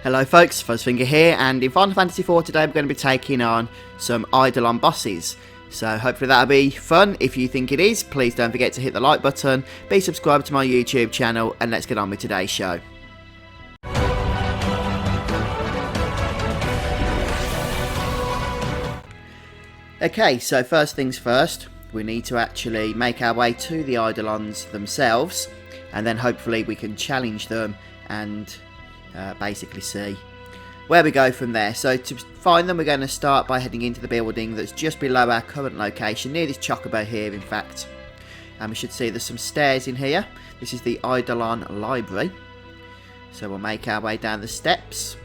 Hello folks, Fuzzfinger here, and in Final Fantasy IV today we're going to be taking on some Eidolon bosses. So hopefully that'll be fun. If you think it is, please don't forget to hit the like button, be subscribed to my YouTube channel, and let's get on with today's show. Okay, so first things first, we need to actually make our way to the Eidolons themselves, and then hopefully we can challenge them and basically see where we go from there. So to find them, we're going to start by heading into the building that's just below our current location, near this chocobo here in fact. And we should see there's some stairs in here. This is the Eidolon Library. So we'll make our way down the steps.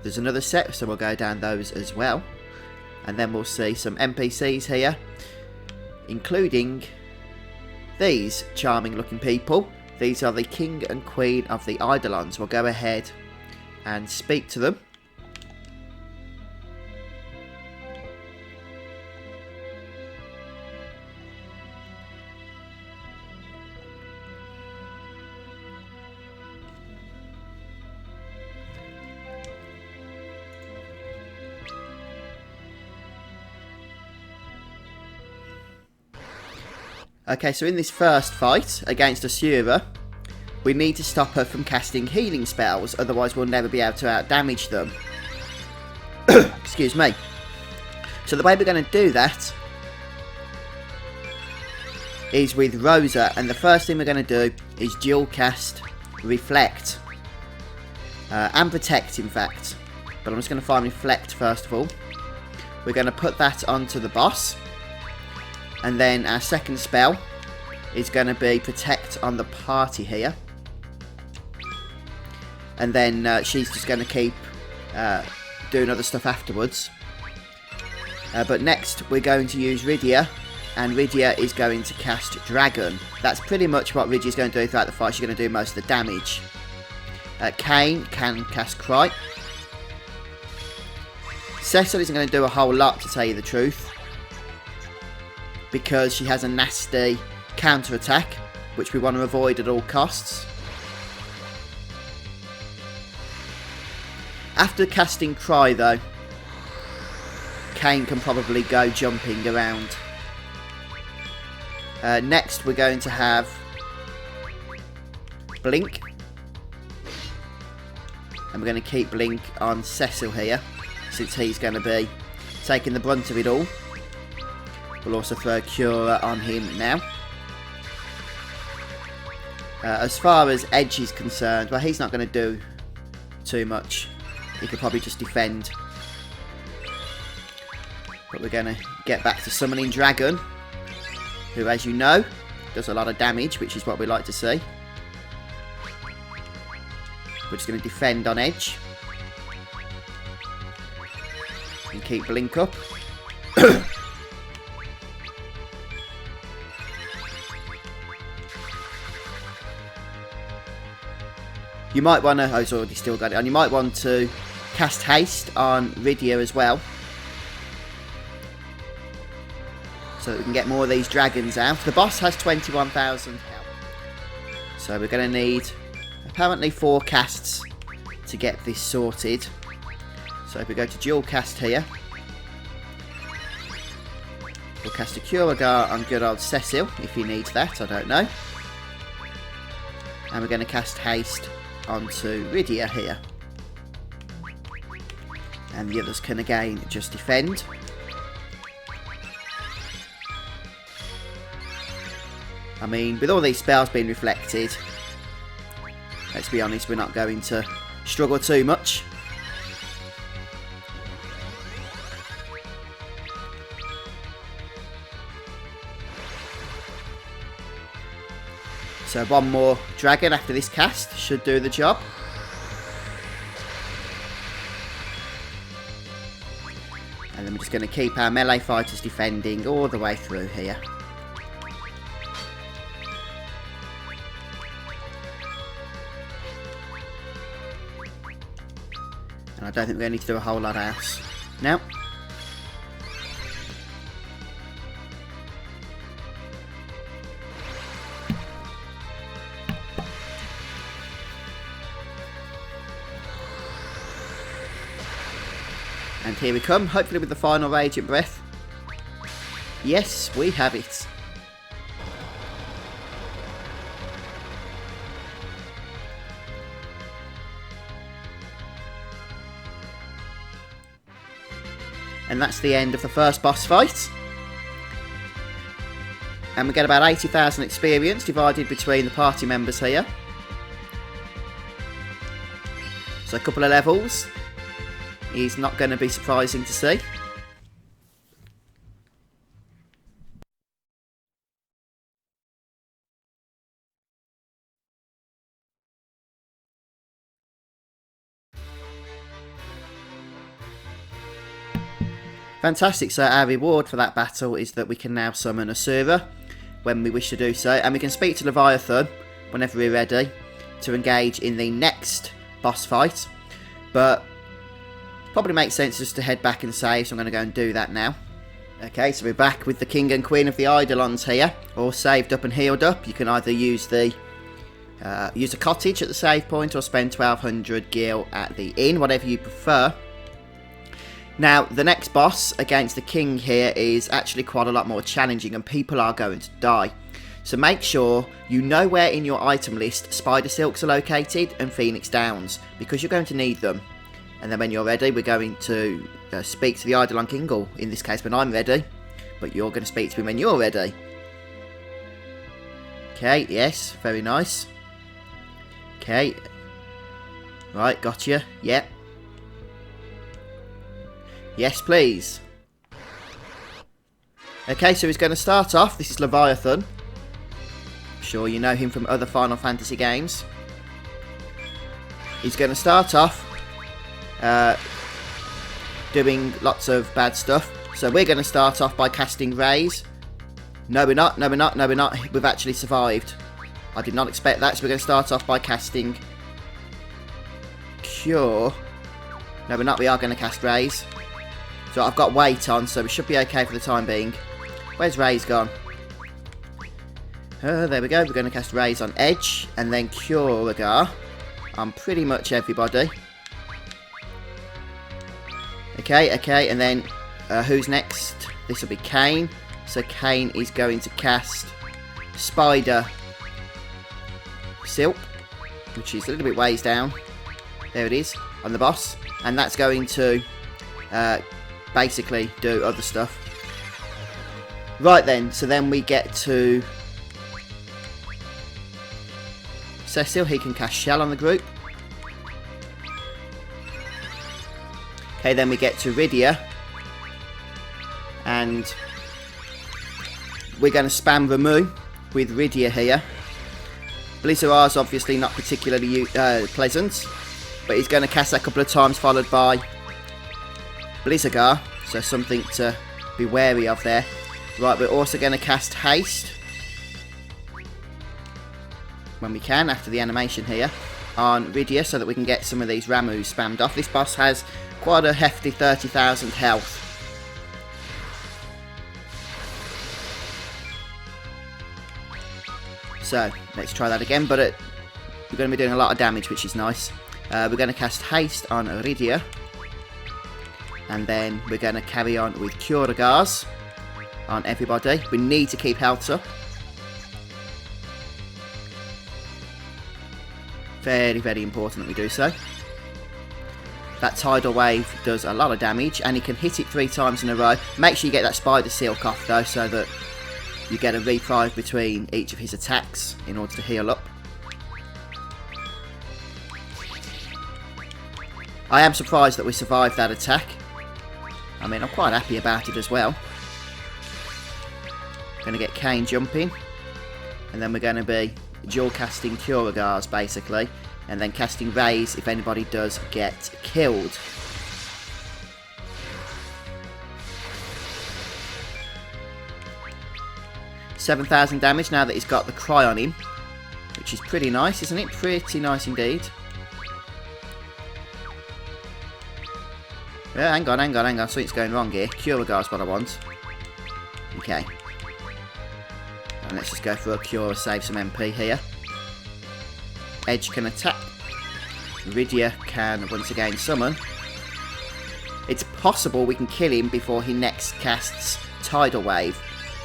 There's another step, so we'll go down those as well. And then we'll see some NPCs here, including these charming looking people. These are the King and Queen of the Eidolons. We'll go ahead and speak to them. Okay, so in this first fight against Asura, we need to stop her from casting healing spells, otherwise we'll never be able to out-damage them. Excuse me. So the way we're going to do that is with Rosa, and the first thing we're going to do is dual cast Reflect. And Protect, in fact. But I'm just going to find Reflect first of all. We're going to put that onto the boss. And then our second spell is going to be Protect on the party here. And then she's just going to keep doing other stuff afterwards. But next we're going to use Rydia. And Rydia is going to cast Dragon. That's pretty much what Rydia's going to do throughout the fight. She's going to do most of the damage. Kain can cast Cry. Cecil isn't going to do a whole lot, to tell you the truth, because she has a nasty counter-attack, which we want to avoid at all costs. After casting Cry though, Kain can probably go jumping around. Next we're going to have Blink. And we're going to keep Blink on Cecil here, since he's going to be taking the brunt of it all. We'll also throw Cura on him now. As far as Edge is concerned, well, he's not going to do too much. He could probably just defend. But we're going to get back to summoning Dragon, who, as you know, does a lot of damage, which is what we like to see. We're just going to defend on Edge. And keep Blink up. You might want to, oh, it's already still got it on, you might want to cast Haste on Rydia as well, so that we can get more of these dragons out. The boss has 21,000 health, so we're going to need apparently 4 casts to get this sorted. So if we go to dual cast here, we'll cast a Curagar on good old Cecil, if he needs that, I don't know. And we're going to cast Haste onto Rydia here. And the others can again just defend. I mean, with all these spells being reflected, let's be honest, we're not going to struggle too much. So one more dragon after this cast should do the job. And then we're just going to keep our melee fighters defending all the way through here. And I don't think we're going to need to do a whole lot else. Now. And here we come, hopefully with the final Radiant Breath. Yes, we have it. And that's the end of the first boss fight. And we get about 80,000 experience divided between the party members here. So a couple of levels is not going to be surprising to see. Fantastic, so our reward for that battle is that we can now summon Asura when we wish to do so, and we can speak to Leviathan whenever we're ready to engage in the next boss fight, but probably makes sense just to head back and save, so I'm going to go and do that now. Okay, so we're back with the King and Queen of the Eidolons here, all saved up and healed up. You can either use the use a cottage at the save point or spend 1200 gil at the inn, whatever you prefer. Now, the next boss against the king here is actually quite a lot more challenging and people are going to die. So make sure you know where in your item list Spider Silks are located and Phoenix Downs, because you're going to need them. And then when you're ready, we're going to speak to the Eidolon King, or in this case when I'm ready, but you're going to speak to him when you're ready. Okay, yes, very nice. Okay. Right, gotcha. Yep. Yes, please. Okay, so he's going to start off. This is Leviathan. I'm sure you know him from other Final Fantasy games. He's going to start off doing lots of bad stuff. So we're going to start off by casting Raise. No, we're not. No, we're not. No, we're not. We've actually survived. I did not expect that. So we're going to start off by casting Cure. No, we're not. We are going to cast Raise. So I've got weight on, so we should be okay for the time being. Where's Raise gone? There we go. We're going to cast Raise on Edge, and then Cure Ragar on pretty much everybody. Okay, okay, and then who's next? This will be Kane. So Kane is going to cast Spider Silk, which is a little bit ways down. There it is, on the boss. And that's going to basically do other stuff. Right then, so then we get to Cecil. He can cast Shell on the group. Okay, then we get to Rydia, and we're going to spam Ramu with Rydia here. Blizzard's obviously not particularly pleasant, but he's going to cast that a couple of times, followed by Blizzard, so something to be wary of there. Right, we're also going to cast Haste when we can, after the animation here, on Rydia, so that we can get some of these Ramus spammed off. This boss has quite a hefty 30,000 health. So, let's try that again, but we're going to be doing a lot of damage, which is nice. We're going to cast Haste on Rydia, and then we're going to carry on with Cure Regars on everybody. We need to keep health up. Very, very important that we do so. That Tidal Wave does a lot of damage, and you can hit it 3 times in a row. Make sure you get that Spider Silk off though, so that you get a reprieve between each of his attacks in order to heal up. I am surprised that we survived that attack. I mean, I'm quite happy about it as well. Going to get Kane jumping, and then we're going to be dual casting Cure Regars basically, and then casting Raise if anybody does get killed. $7,000 damage now that he's got the Cry on him, which is pretty nice, isn't it? Pretty nice indeed. Yeah, hang on, something's going wrong here. Cure Regar's what I want. Okay. And let's just go for a Cure, save some MP here. Edge can attack. Rydia can once again summon. it's possible we can kill him before he next casts Tidal Wave,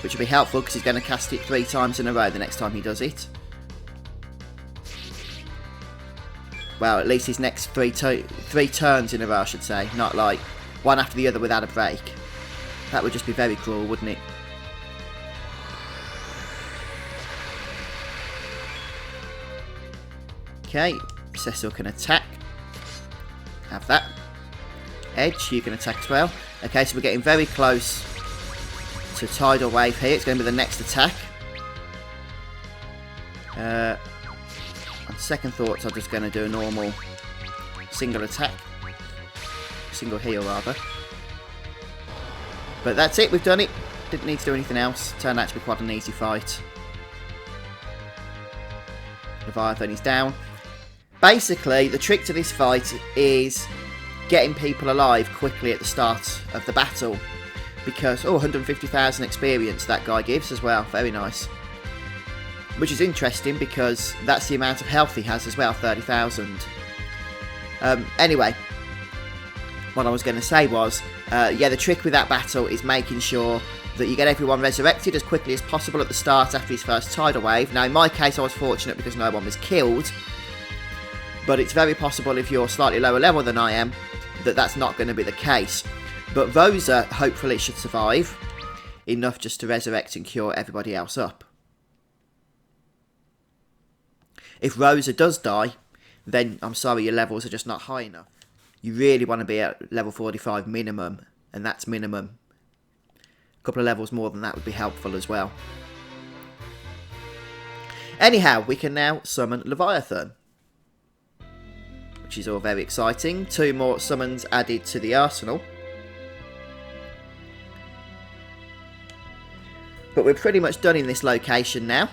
which will be helpful because he's going to cast it 3 times in a row the next time he does it. Well, at least his next 3 turns in a row, I should say, not like one after the other without a break. That would just be very cruel, wouldn't it? Okay, Cecil can attack. Have that. Edge, you can attack as well. Okay, so we're getting very close to Tidal Wave here. It's going to be the next attack. On second thoughts, I'm just going to do a normal single attack. Single heal, rather. But that's it, we've done it. Didn't need to do anything else. Turned out to be quite an easy fight. Leviathan is down. Basically, the trick to this fight is getting people alive quickly at the start of the battle. Because, 150,000 experience that guy gives as well. Very nice. Which is interesting because that's the amount of health he has as well, 30,000. Anyway, what I was going to say was, yeah, the trick with that battle is making sure that you get everyone resurrected as quickly as possible at the start after his first Tidal Wave. Now, in my case, I was fortunate because no one was killed. But it's very possible if you're slightly lower level than I am, that that's not going to be the case. But Rosa, hopefully, should survive enough just to resurrect and cure everybody else up. If Rosa does die, then I'm sorry, your levels are just not high enough. You really want to be at level 45 minimum, and that's minimum. A couple of levels more than that would be helpful as well. Anyhow, we can now summon Leviathan, which is all very exciting. 2 more summons added to the arsenal. But we're pretty much done in this location now.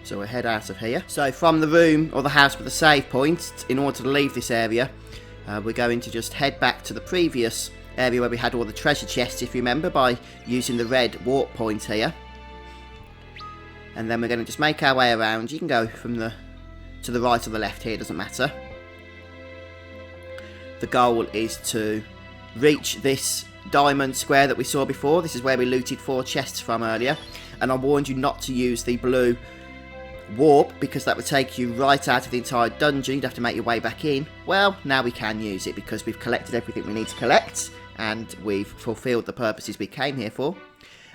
So we'll head out of here. So from the room or the house with the save point, in order to leave this area, we're going to just head back to the previous area where we had all the treasure chests, if you remember, by using the red warp point here. And then we're going to just make our way around. You can go from to the right or the left here, doesn't matter. The goal is to reach this diamond square that we saw before. This is where we looted 4 chests from earlier. And I warned you not to use the blue warp because that would take you right out of the entire dungeon. You'd have to make your way back in. Well, now we can use it because we've collected everything we need to collect and we've fulfilled the purposes we came here for.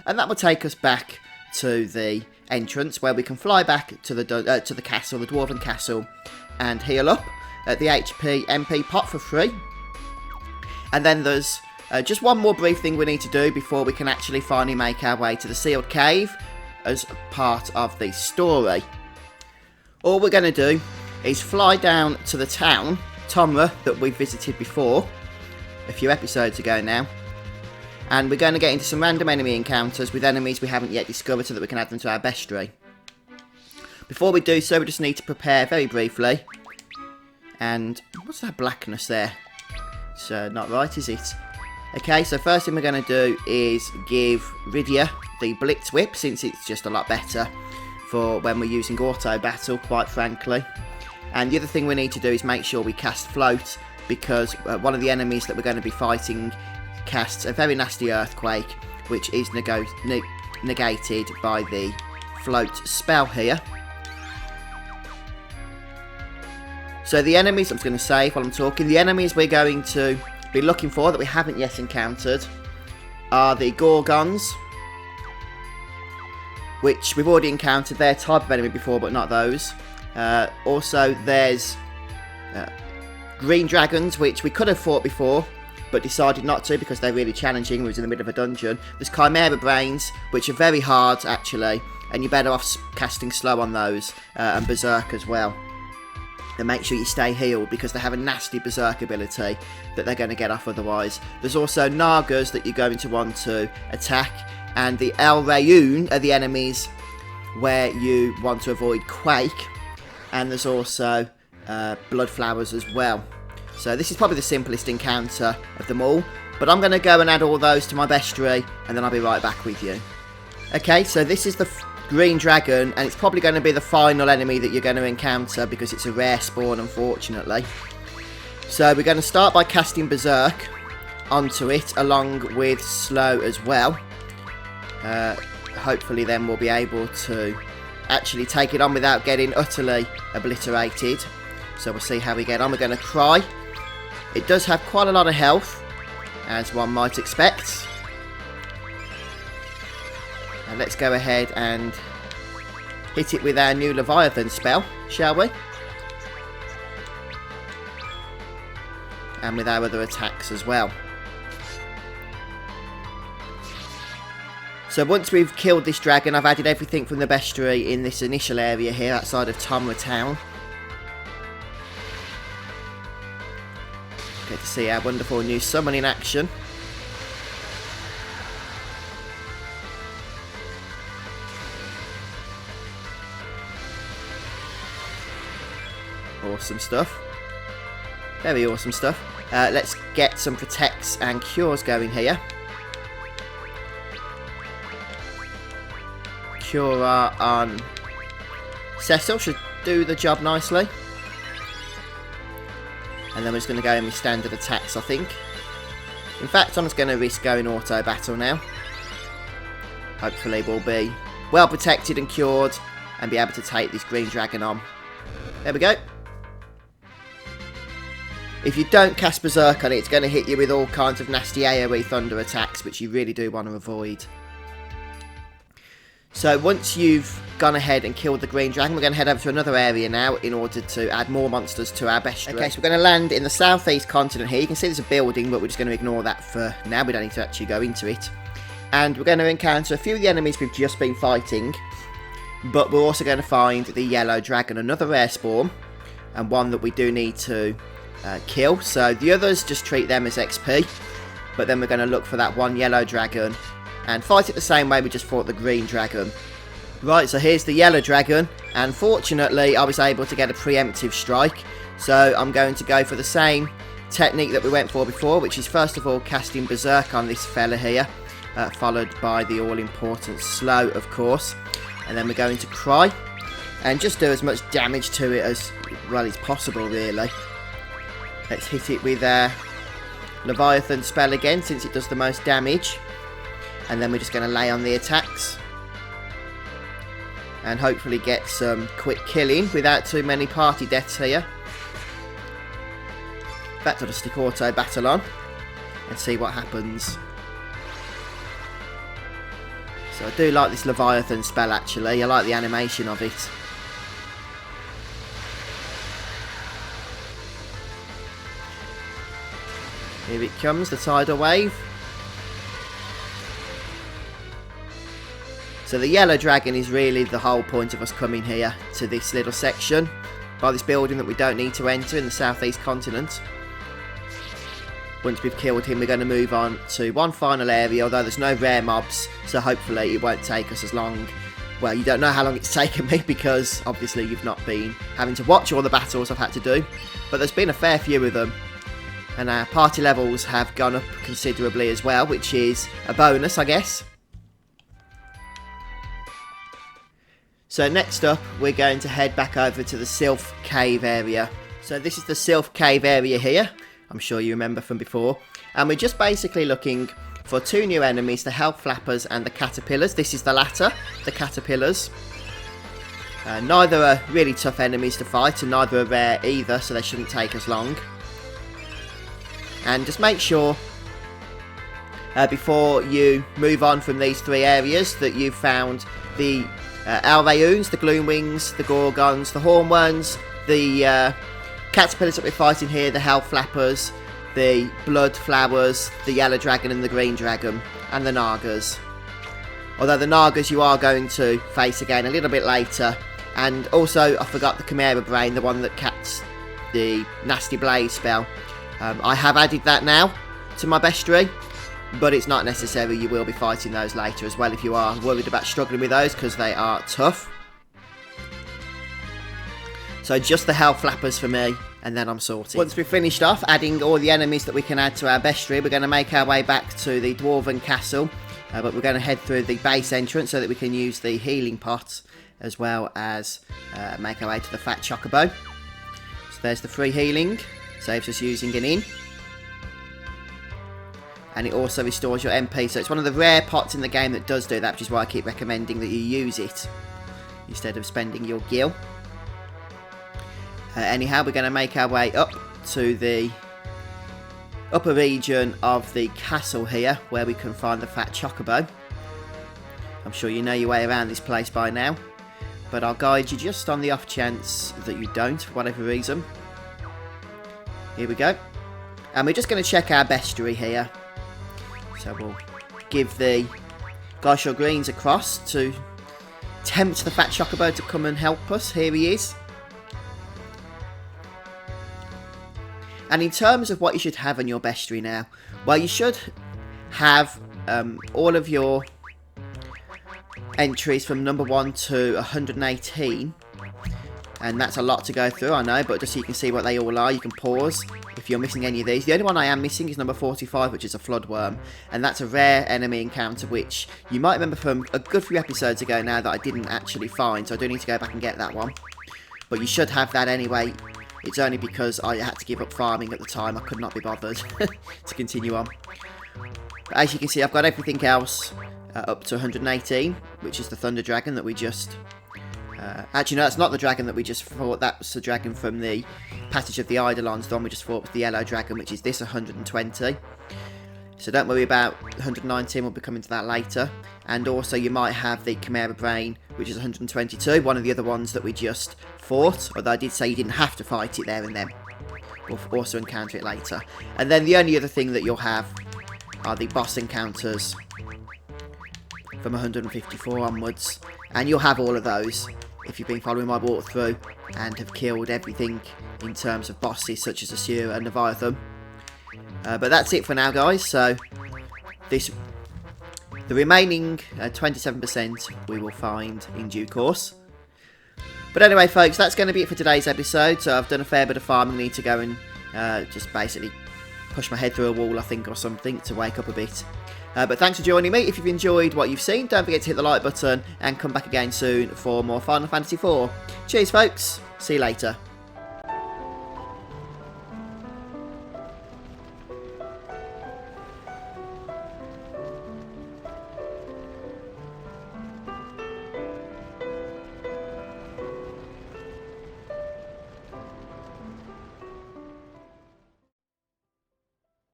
And that will take us back to the entrance where we can fly back to the castle, the Dwarven Castle, and heal up at the MP pot for free. And then there's just one more brief thing we need to do before we can actually finally make our way to the sealed cave as part of the story. All we're going to do is fly down to the town, Tomra, that we visited before, a few episodes ago now. And we're going to get into some random enemy encounters with enemies we haven't yet discovered so that we can add them to our bestiary. Before we do so, we just need to prepare very briefly. And what's that blackness there? It's not right, is it? Okay, so first thing we're going to do is give Rydia the Blitz Whip, since it's just a lot better for when we're using auto battle, quite frankly. And the other thing we need to do is make sure we cast Float, because one of the enemies that we're going to be fighting casts a very nasty earthquake, which is negated by the Float spell here. So the enemies, I'm just going to save while I'm talking, the enemies we're going to be looking for that we haven't yet encountered are the Gorgons, which we've already encountered their type of enemy before, but not those. Also, there's Green Dragons, which we could have fought before, but decided not to because they're really challenging. We was in the middle of a dungeon. There's Chimera Brains, which are very hard, actually, and you're better off casting slow on those, and Berserk as well. Then make sure you stay healed because they have a nasty Berserk ability that they're going to get off otherwise. There's also Nagas that you're going to want to attack, and the El Rayun are the enemies where you want to avoid Quake, and there's also Bloodflowers as well. So this is probably the simplest encounter of them all, but I'm going to go and add all those to my bestiary, and then I'll be right back with you. Okay, so this is the green dragon, and it's probably going to be the final enemy that you're going to encounter because it's a rare spawn, unfortunately. So we're going to start by casting Berserk onto it, along with Slow as well. Hopefully then we'll be able to actually take it on without getting utterly obliterated. So we'll see how we get on. We're going to Cry. It does have quite a lot of health, as one might expect. And let's go ahead and hit it with our new Leviathan spell, shall we? And with our other attacks as well. So once we've killed this dragon, I've added everything from the bestiary in this initial area here outside of Tomra Town. Get to see our wonderful new summon in action. Awesome stuff. Very awesome stuff. Let's get some protects and cures going here. Cure on Cecil should do the job nicely. And then we're just going to go in with standard attacks, I think. In fact, I'm just going to risk going auto battle now. Hopefully we'll be well protected and cured and be able to take this green dragon on. There we go. If you don't cast Berserk on it, it's going to hit you with all kinds of nasty AoE thunder attacks, which you really do want to avoid. So once you've gone ahead and killed the green dragon, we're going to head over to another area now in order to add more monsters to our bestiary. Okay, so we're going to land in the southeast continent here. You can see there's a building, but we're just going to ignore that for now. We don't need to actually go into it. And we're going to encounter a few of the enemies we've just been fighting, but we're also going to find the yellow dragon, another rare spawn, and one that we do need to kill. So the others, just treat them as XP, but then we're going to look for that one yellow dragon and fight it the same way we just fought the green dragon. Right, so here's the yellow dragon, and fortunately I was able to get a preemptive strike, so I'm going to go for the same technique that we went for before, which is first of all casting Berserk on this fella here, followed by the all-important Slow, of course, and then we're going to Cry, and just do as much damage to it as well as possible, really. Let's hit it with Leviathan spell again, since it does the most damage. And then we're just going to lay on the attacks. And hopefully get some quick killing without too many party deaths here. In fact, I'll just stick auto battle on and see what happens. So I do like this Leviathan spell actually. I like the animation of it. Here it comes, the tidal wave. So the yellow dragon is really the whole point of us coming here to this little section by this building that we don't need to enter in the southeast continent. Once we've killed him, we're going to move on to one final area, although there's no rare mobs, so hopefully it won't take us as long. Well, you don't know how long it's taken me because obviously you've not been having to watch all the battles I've had to do, but there's been a fair few of them. And our party levels have gone up considerably as well, which is a bonus, I guess. So next up, we're going to head back over to the Sylph Cave area. So this is the Sylph Cave area here. I'm sure you remember from before. And we're just basically looking for two new enemies, the Hell Flappers and the Caterpillars. This is the latter, the Caterpillars. Neither are really tough enemies to fight, and neither are rare either, so they shouldn't take us long. And just make sure before you move on from these three areas that you've found the Alvaeons, the Gloomwings, the Gorgons, the Hornworms, the Caterpillars that we're fighting here, the Hell Flappers, the Blood Flowers, the Yellow Dragon and the Green Dragon, and the Nagas. Although the Nagas you are going to face again a little bit later. And also, I forgot the Chimera Brain, the one that casts the Nasty Blaze spell. I have added that now to my bestiary, but it's not necessary. You will be fighting those later as well if you are worried about struggling with those, because they are tough. So just the Hell Flappers for me, and then I'm sorted. Once we've finished off adding all the enemies that we can add to our bestiary, we're going to make our way back to the Dwarven Castle But we're going to head through the base entrance so that we can use the healing pot as well as make our way to the Fat Chocobo. So there's the free healing, saves us using an inn. And it also restores your MP, so it's one of the rare pots in the game that does do that, which is why I keep recommending that you use it instead of spending your gil. Anyhow, we're going to make our way up to the upper region of the castle here, where we can find the Fat Chocobo. I'm sure you know your way around this place by now, but I'll guide you just on the off chance that you don't, for whatever reason. Here we go. And we're just going to check our bestiary here. So we'll give the Glacial Greens across to tempt the Fat Chocobo to come and help us. Here he is. And in terms of what you should have in your bestiary now, well, you should have all of your entries from number 1 to 118. And that's a lot to go through, I know, but just so you can see what they all are, you can pause if you're missing any of these. The only one I am missing is number 45, which is a Floodworm. And that's a rare enemy encounter, which you might remember from a good few episodes ago now that I didn't actually find. So I do need to go back and get that one. But you should have that anyway. It's only because I had to give up farming at the time. I could not be bothered to continue on. But as you can see, I've got everything else up to 118, which is the Thunder Dragon that we just... actually, no, that's not the dragon that we just fought. That's the dragon from the Passage of the Eidolons. The one we just fought with the Yellow Dragon, which is this 120. So don't worry about 119. We'll be coming to that later. And also, you might have the Chimera Brain, which is 122. One of the other ones that we just fought. Although I did say you didn't have to fight it there and then. We'll also encounter it later. And then the only other thing that you'll have are the boss encounters from 154 onwards. And you'll have all of those if you've been following my walkthrough and have killed everything in terms of bosses such as Asura and Leviathan. But that's it for now, guys. So the remaining 27% we will find in due course. But anyway, folks, that's going to be it for today's episode. So I've done a fair bit of farming. Need to go and just basically push my head through a wall, I think, or something to wake up a bit. But thanks for joining me. If you've enjoyed what you've seen, don't forget to hit the like button and come back again soon for more Final Fantasy IV. Cheers, folks. See you later.